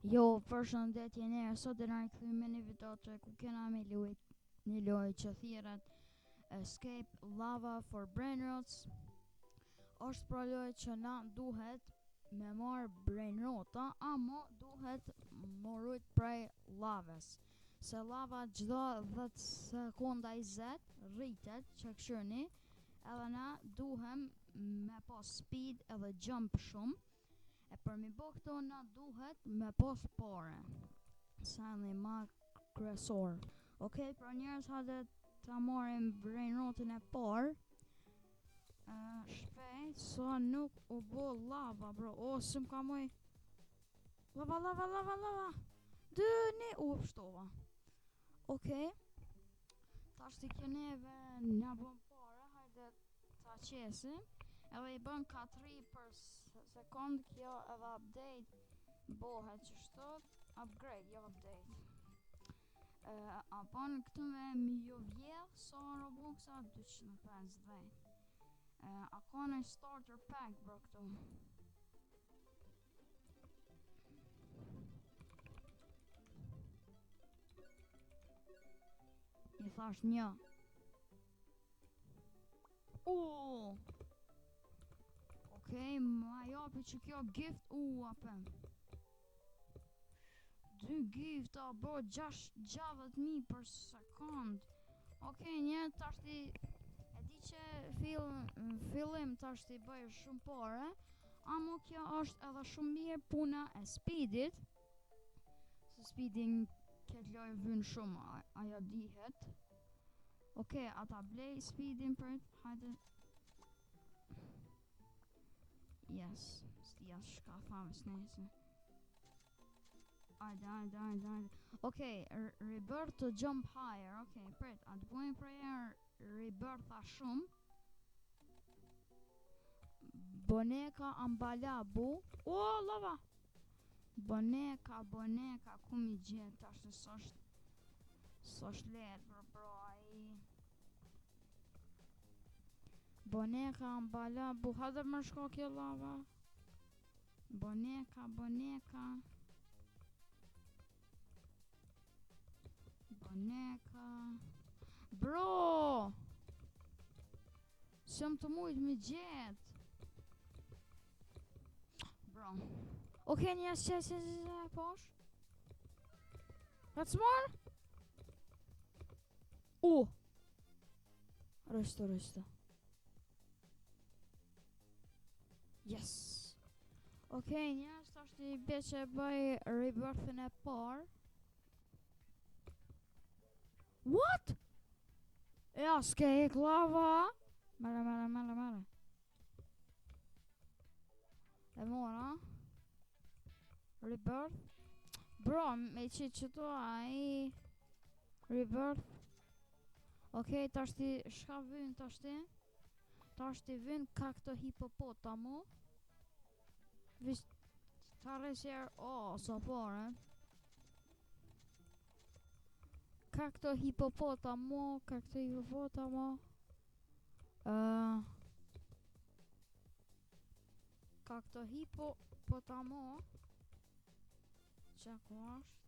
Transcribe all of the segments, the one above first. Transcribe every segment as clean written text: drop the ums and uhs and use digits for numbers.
Jo, përshëndetje njerëz, sot do na rikthehemi me një video ku kena me një lojë që thirret Escape Lava for Brainrots. Është pra lojë që na duhet me marr brainrota, ama duhet morujt prej lavës. Se lava çdo 10 sekonda 20 rritet që këshirni, edhe na duhem me pas speed edhe jump shumë. E për mi bo këto na duhet me pas pare. Sa një ma kryesor. Okej, pra njerës hajde ta marim brainrotin e par. Shpejt, sa nuk u bo lava, bro. O, sëm ka moj. Lava. Dëni, u pështova. Okej. Ta shti kjeneve nga bëm pare, hajde ta qesim. Edhe i bën 4 për sekund, kjo edhe update bohet që shtot, upgrade, jo update. A bën këtu me mjo vjedh, sa Robuxa 250. A ka në starter pack bro këtu. I thash një. Okej, ma japi që kjo gift, apem 2 gifta, bro, 60.000 për sekund. Okej, një tashti e di që fillim tashti bëj shumë pare, ama kjo është edhe shumë mirë puna e speedit. Se speedin këtë lojë vyn shumë, ajo dihet. Okej, ata blej speedin për hajde. Yes, stia shka thamë snese. Ajde. Okej, rebirth to jump higher. Okej, prit, atë bujnë për rebirtha shumë. Boneka ambalabu. O, lava! Boneka, ku mi gjetë, ashtë s'osht letë, bro, aji. Boneka ambalabu, hadhe më shko kjo lava. Boneka. Bro! S'jam të mujt me gjet. Bro. Okej, njës që posh. Let's more. Rështo. Yes. Okej, njës të është i bje që bëj rebirthin e par. What? Ja, s'ke ik lava. Mere. E mora. Rebirth. Bro, me që to aji rebirth. Okej, tashti shka vyn tashti. Tashti vyn kakto hipopotamo. Vish ta resjer, sa pare. Kakto hipopotamo. Kakto hipopotamo. Qa ku ashtë?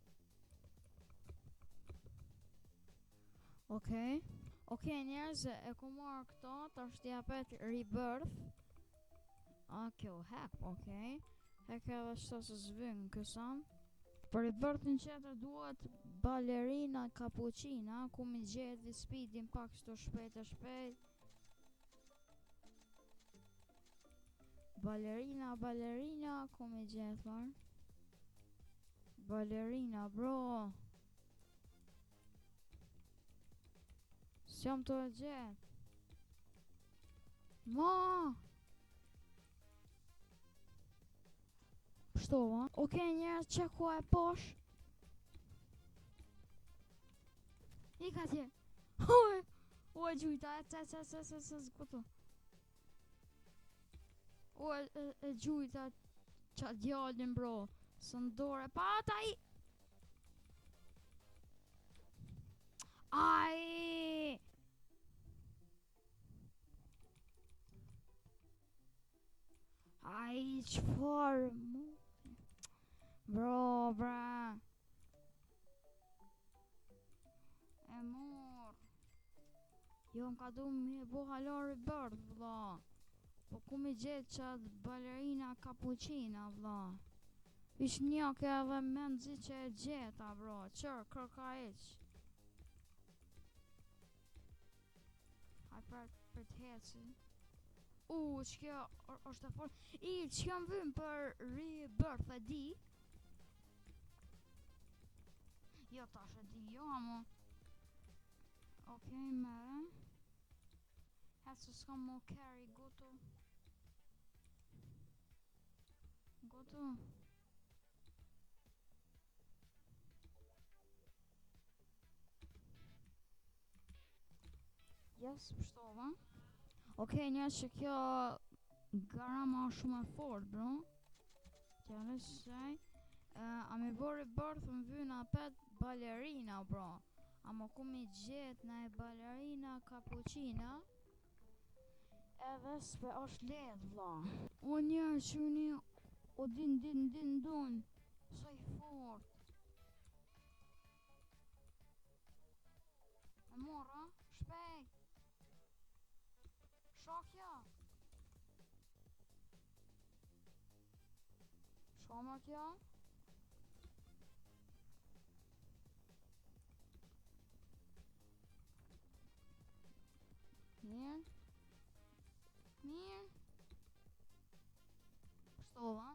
Okej, njerëz, e ku marrë këto, ta është japet rebirth. Kjo hack, okej. Hack edhe shto se zvyn kësan. Për rebirthin qëtër duhet balerina cappuccina, ku mi gjetë speedin pak shto shpejt. Balerina, ku mi gjetë marë. Balerina, bro. S'jam të e gjetë. Ma! Pështova. Okej, njerës që ku e posh. I ka tje. O e gjujta, e zgutu. O e gjujta qa djallin, bro. Së ndore, pa ata i. Ai, qëfar mu. Bro, bra. E mor. Jo, m'ka du mi e bo halari bërth, vlla. Po ku mi gjetë qatë balerina cappuccina, vlla. Ish një ke edhe men zi që e gjeta, bro. Qërë, kërka iq. Haj për t'heci. Që kjo është e fort. Që jam vim për rebirth, e di? Jo, tash e di, jo, amo. Okej, mere. Hecë s'kam mo carry, goto. Goto. Yes, pështova. Okej, njerës që kjo garama është shumë e fort, bro. Tja dhe shaj. A mi bo rebirth më vyna 5 balerina, bro. A më ku mi gjetë në e balerina cappuccina. Edhe s'pe është ledh, vla. O njerë që një o din sa i fort. E mora, shpejt. Shokja. Shoma kja. Mirë. Mirë. Pështova.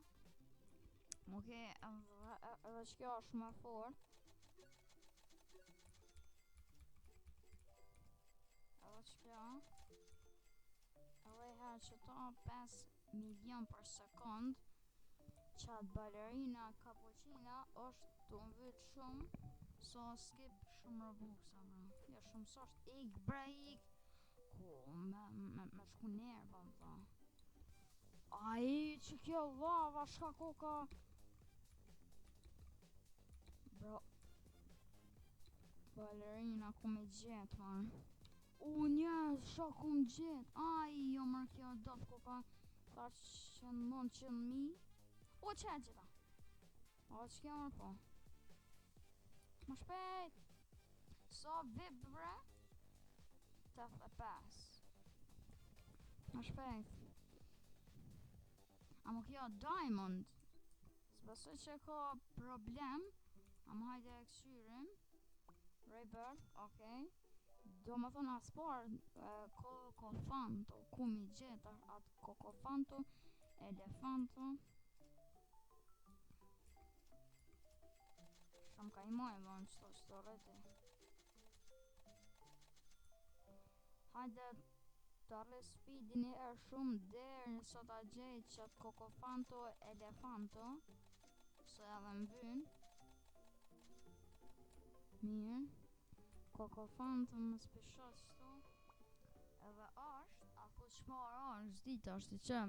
Okej, edhe që kjo është më fort. Edhe që kjo. Edhe i herë që ta 5 milion për sekund. Qatë balerina cappuccina është të mvyt shumë. So skip shumë rëbusa, bro. Jo shumë sosht ik, bre ik. Ko, me shku nerva, vla. Ai, që kjo lava shka koka. Bro. Balerina ku me gjet, man. Njerës, shka ku me gjet. Ai, jo mërë kjo dof koka. Tha që në 900.000. Që e gjitha. Që kjo mërë po. Më shpejt. So, vip, bre. 85. Më shpejt. Amo kjo diamond. S'besoj që ka problem. Amo hajde e kësyrim. Rebirth, okej. Do më thonë aspar kokofanto. Ku mi gjitha atë kokofanto. Elefanto. Shumë ka i mojë lonë qëto rreti. Hajde të arre speedin e erë shumë derë nësë ta gjejtë qatë kokofanto elefanto. Se edhe më vynë. Mirë. Kokofanto më speshat qëto. Edhe është, a thu qmarë është, zdita është i që.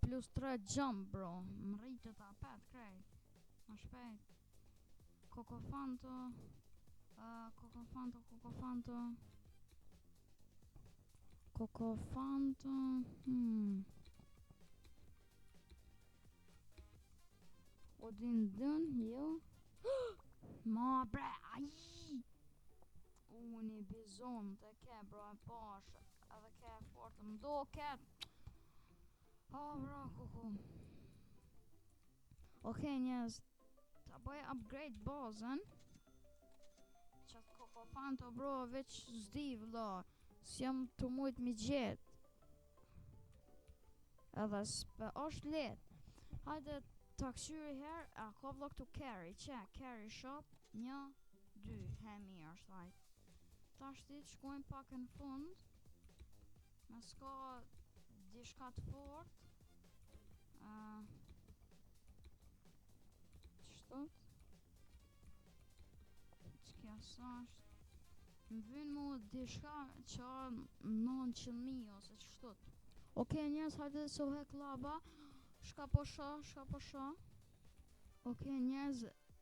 Plus 3 jump, bro. Më rritë të apet krejt. Më shpejt. Kokofanto. Kokofanto. O din dën, jo. Ma bre, aji. Një bizon të ke, bro, e pash. Edhe ke e fortë, mdo ke. Bro, kuku. Okej, njës. Ta bëj upgrade bazën. Qatë kokofanto, bro, veç zdi, vla. S'jam të mujt mi gjetë. Edhe s'pe është let. Hajde të kësyri her. A ka vlog të carry. Që? Carry shop. 1, 2. Hemi është hajt. Ta shtit shkojnë pak në fund. Me s'ka dishka të fort. Qështot? Që kja sa është? Më vynë mu dishka që 900.000 ose qështot. Okej, njës, hajde so hek laba. Shka po sha. Okej, njës,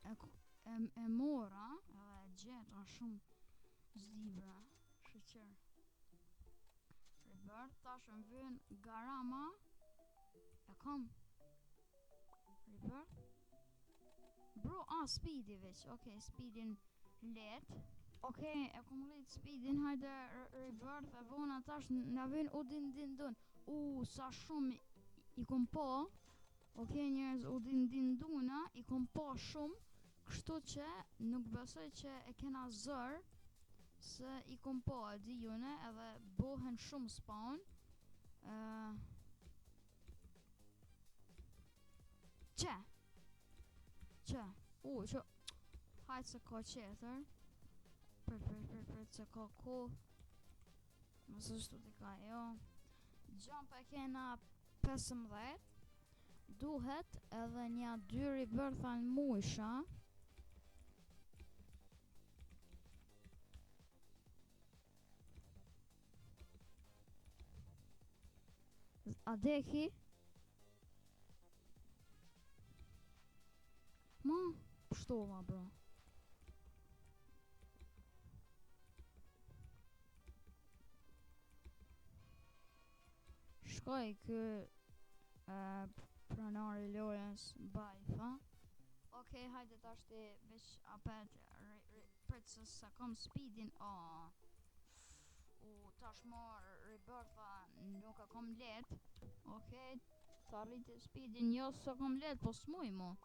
e mora. Edhe e gjeta shumë zdibra. Shëqer. Rebirth, tash më vynë garama. E kam. Rebirth. Bro, speedi veç. Okej, speedin let. Okej, e kom rrit speedin, hajde rebirth e vona tash na vjen u din dun. Sa shumë i kom pa. Okej, njerëz u din duna, i kom pa shumë, kështu që nuk besoj që e kena zër, se i kom pa e di june edhe bohen shumë spawn. Që? Që? Hajtë se ka qetër. Për se ka ku. Mësë shtu t'i ka jo. Jump e kena 15. Duhet edhe nja 2 rebirtha në mujsha. A deki? Ma, pështova bro. Shkoj kë pranari lojës bajfa. Okej, hajde tash ti veç apet pret se kom speedin. Tash marr rebirtha nuk e kom let. Okej, ta rriti speedin jo se kom let, po s'muj mu.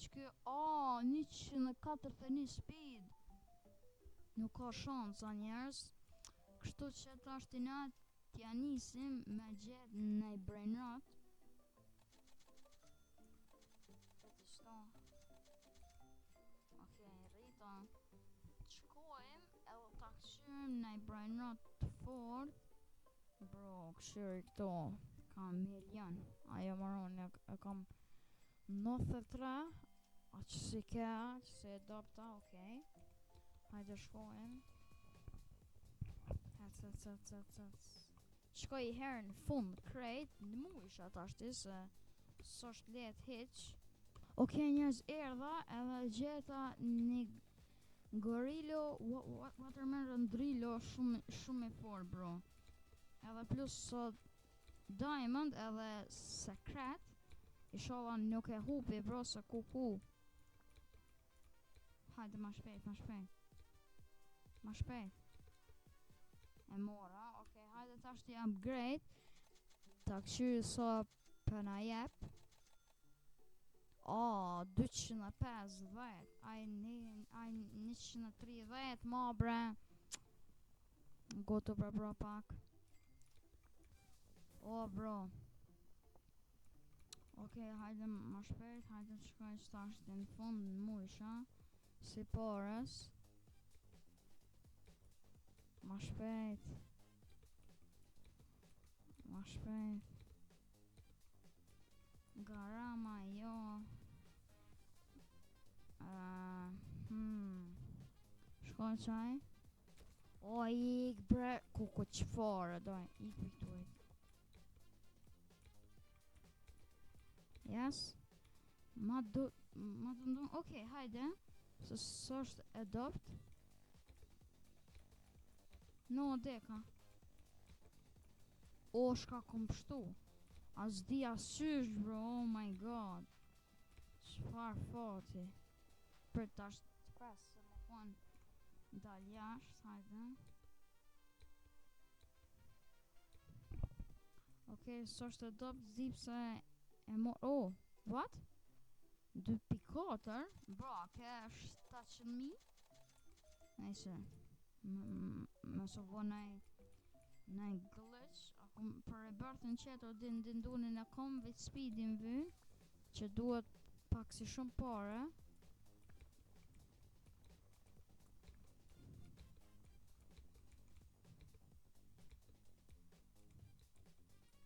Shky 141 speed. Nuk ka shansa njerës. Kështu që tash tina t'ja nisim me gjet në brain rot. Okej, rrita. Qkojmë edhe ta këshyrim në brain rot të fort. Bro, këshyri këto kam milion. Ajo maron e kam 93. A që si ke, që si e dopta, okej. Hajde shkojmë. Shkoj i herë në fund krejt, në mujsh atashti se s'osht let hiq. Okej, njerëz erdha edhe gjeta një gorilo, watermelon drilo shumë i fort bro. Edhe plus sot diamond edhe sekret. I shola nuk e hupi bro se kuku. Hajde ma shpejt. Ma shpejt. E mora, okej, hajde tash t'i upgrade. Ta këshyri sa për na jep. 250. Aj 130 ma bre. Gotu bro pak. Bro. Okej, hajde ma shpejt. Hajde të shkoj që tash t'i në fund në mujsha. Si porës. Ma shpejt. Garama jo. Shkoj qaj. Ik bre. Kuku qëfare doj. Ik viktuaj. Yes. Ma du. Okej, hajde. Se s'osht adopt. No, deka. Shka kom pështu. As di asysh bro, oh my god. Qfar fati. Për tash të kres se më kon dal jasht, hajde. Okej, s'osht adopt zip se e mor. What? 2.4? Bro, ke 700.000? Nejse. Më së vo nej glitch. Për rebirthën qeto din dunin e kom vit speedin vy. Që duhet pak si shumë pare.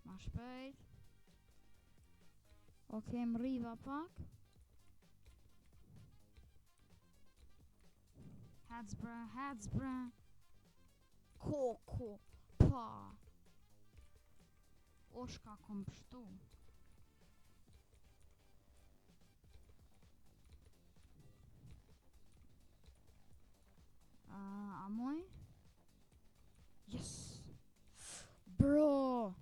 Ma shpejt. Okej, më riva pak. Heads bra. Koko. Pa. Shka kom pështu. A moj? Yes. Bro.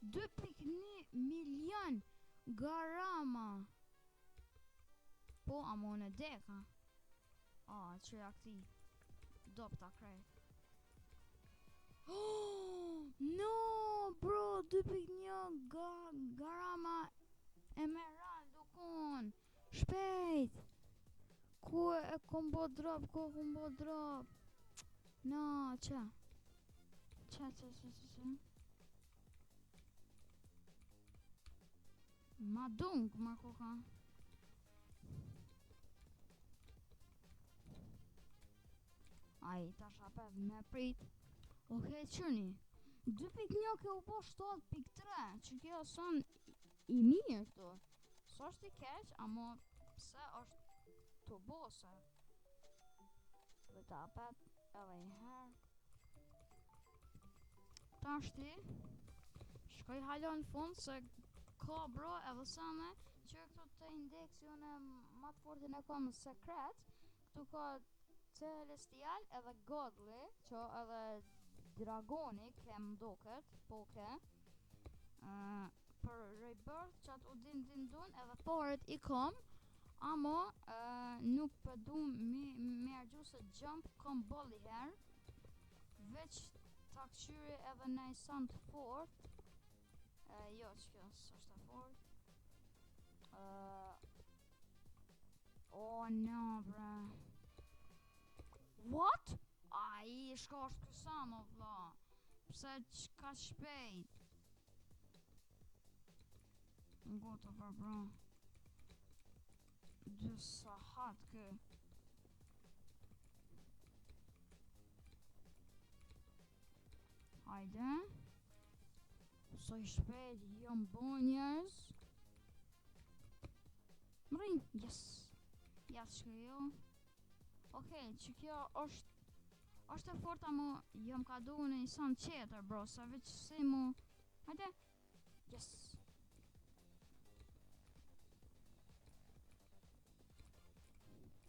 2.1 milion. Garama. Po, a mo në deka. Qëja këti. Dopta krejt. No, bro, 2.1 Garama Emeraldo kon. Shpejt. Ku e kombo drop. No, qa. Ma dunk, ma koka. Ai, tash apet me prit. Okej, qërni. 2.1 ke u po 7.3, që kjo son i mirë këtu. Së është i keq, amo pse është të bose. Dhe ta apet edhe i her. Tash ti, shkoj halon në fund se ka bro edhe sane që këtu të indeksione ma të fortin e kom sekret. Këtu ka Celestial edhe Godly, që edhe Dragoni kem duket, po ke. Për Rebirth që atë u din edhe paret i kom. Amo nuk përdu me argju se jump kom bolli her. Veç ta këqyri edhe në i sant fort. Jo, që kjo s'është e fort. No, bre. What? Ai, shka është kësan, o vla. Pse ka shpejt? Ngoto për bro. Dësa hat kë. Hajde. So i shpejt, jom bo njerës. Mërin, yes. Jasë që jo. Okej, që kjo është e forta mu, jom ka du në i son qeter, bro, sa veç si mu. Hajde. Yes.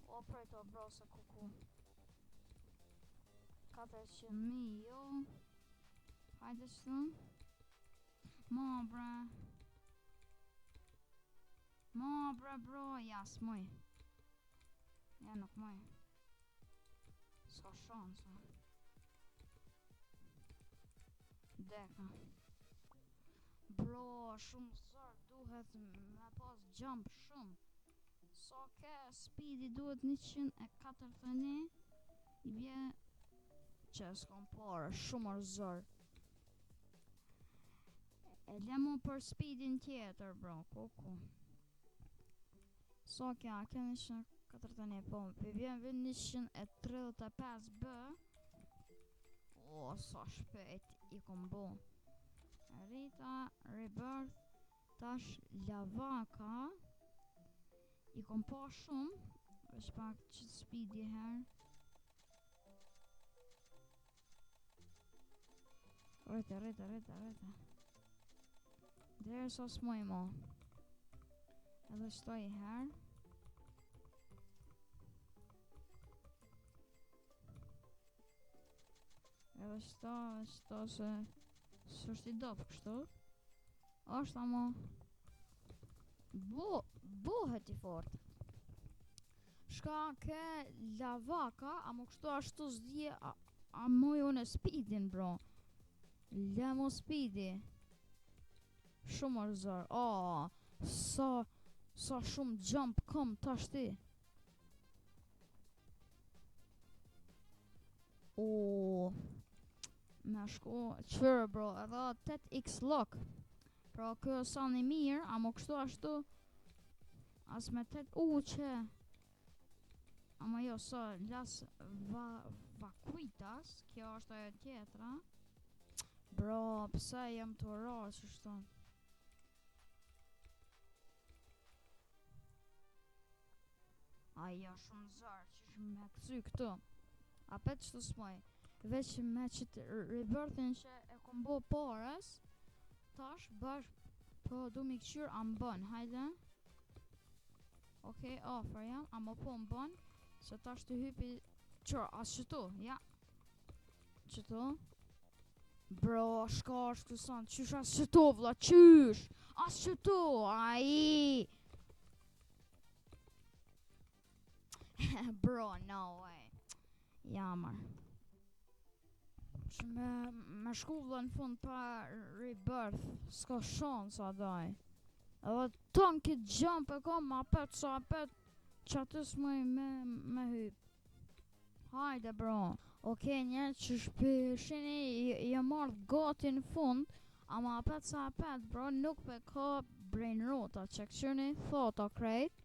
O prej to, bro, se kuku. 400.000, jo. Hajde shtu. Ma, bre, bro, jas, muj. Ja, nuk muj. S'ka shansa. Deka. Bro, shumë zër duhet me pas jump shumë. So ke speedi duhet 141. I bje që s'kom parë, shumë zër. E lemu për speedin tjetër, bro, kuku. So kja, ke 141, po, për vjen 135B. O, sa shpejt i kom bo. Rita, Rebirth, tash Lavaka. I kom po shumë, veç pak që speedi her. Rete. Dere sa s'moj mo. Edhe shtoj her. Edhe shto se s'është i dop kështu. Është amo buhet i fort. Shka ke Lavaka, amo kështu ashtu s'dje amo jo në speedin, bro. Lemo speedi. Shumë arzër. Sa shumë jump kom tash ti. Me shku qërë, bro, edhe 8x lock. Pra kjo sa një mirë, amo kështu ashtu. As me 8 që. Amo jo, sa las vakuitas. Kjo është ajo tjetra. Bro, pse jam të rarë që shton. Aja shumë zërë që shumë me këcy këtu. Apet që të smoj. Veç me që të Rebirthin që e kom bo parës. Tash bësh po du mi këqyr a mbën. Hajde. Okej, offer jam. A më po mbën. Se tash të hypi qërë as qëtu. Ja. Qëtu. Bro, shka është këtu son, qysh as qëto vlla, qysh? As qëto, ai. Bro, no way. Jamër. Që me shku vlla në fund pa rebirth, s'ka shans a daj. Edhe ton kit jump e kom ma pet sa pet që aty s'moj me hyp. Hajde bro. Okej, njerë që shpeshini i marrë gati në fund, ama apet sa apet bro, nuk pe ka brain rota, që këqyni thota krejt.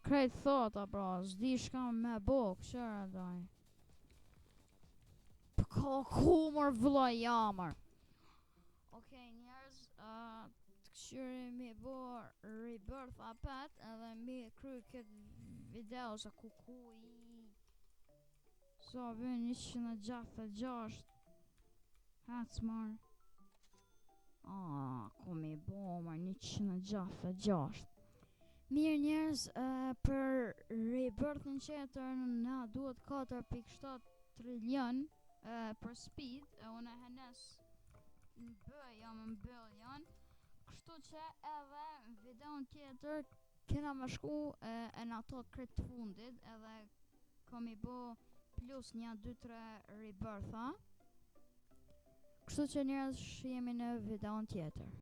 Krejt thota bro, s'di shka me bo, këshyra daj. Për ka kumër vëlla jamër. Okej, njerëz, të këshyri mi bo rebirth apet, edhe mi kry këtë video se kukuj. So, vjen 166. Hats marr. Ku mi bo mar 166. Mirë njerëz, për rebirthin qetër na duhet 4.7 trilion për speed, e unë e henes jam në billion. Kështu që edhe në videon tjetër kena me shku e në ato kretë të fundit, edhe kom i bo plus 1, 2, 3 rebirtha. Kështu që njerëz jemi në videon tjetër.